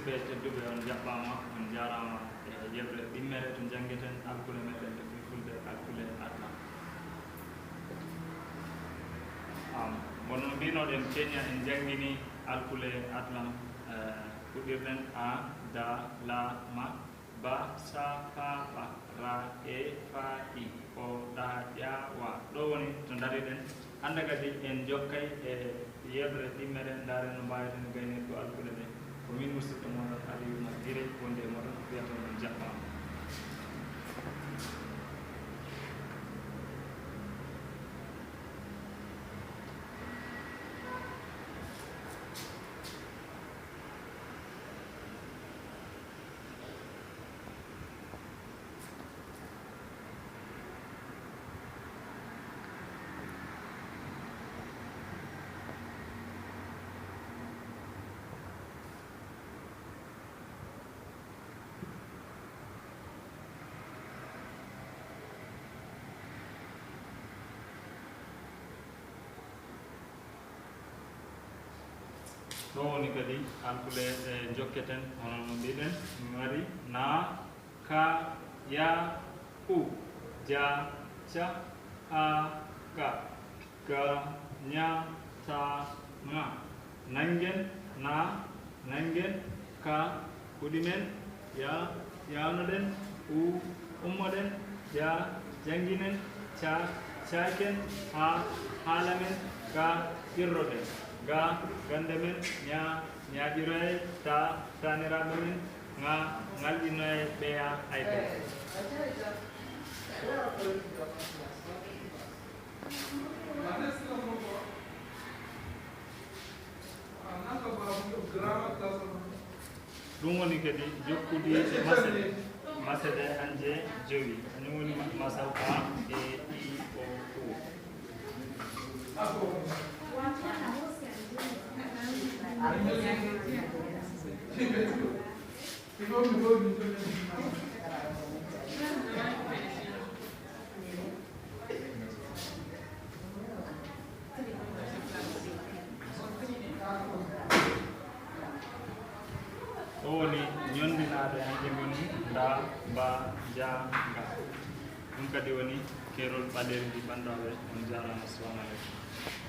musidɓe tedduɓe on jaɓɓama on jarama e yeɓre ɗimmere to janggueten alkule meɗen e fulfulde alkule adna wono mbinoɗen keña en jangguini alkule atlam fuɗirɗen a da la ma ba sa pa pa ra e fa i o ɗa ƴa wa ɗo woni to dariɗen hande kadi en jokkay e yeɓre ɗimmere daren no mbaweten gaynirgo alkule ɗe ko min musidɗo moɗon Aliou Guiré wonde e moɗon wiyatoɗon jaɓɓama ɗo woni kadi alkule e jokketen hono no mbiɗen mari na ka ya u ja ca a ka ga ña ta ŋa nangen na nangen ka kuɗimen ya yawnoɗen u ummoɗen ja jangguinen ca caken ha haalamen ga irroɗen ga gande men ña ñaƴiroye ta taniraɓe men ŋa ngalɗinoye ɓeya ayde ɗum woni kadi jokkudi e masede hanje jowi kañum woni masal a e i o u o woni ñondinaɗe hanje goni nda ba ja ga ɗum kadi woni kerol ɓaɗeri ndi ɓanɗaɓe on jarama assalamu aleykum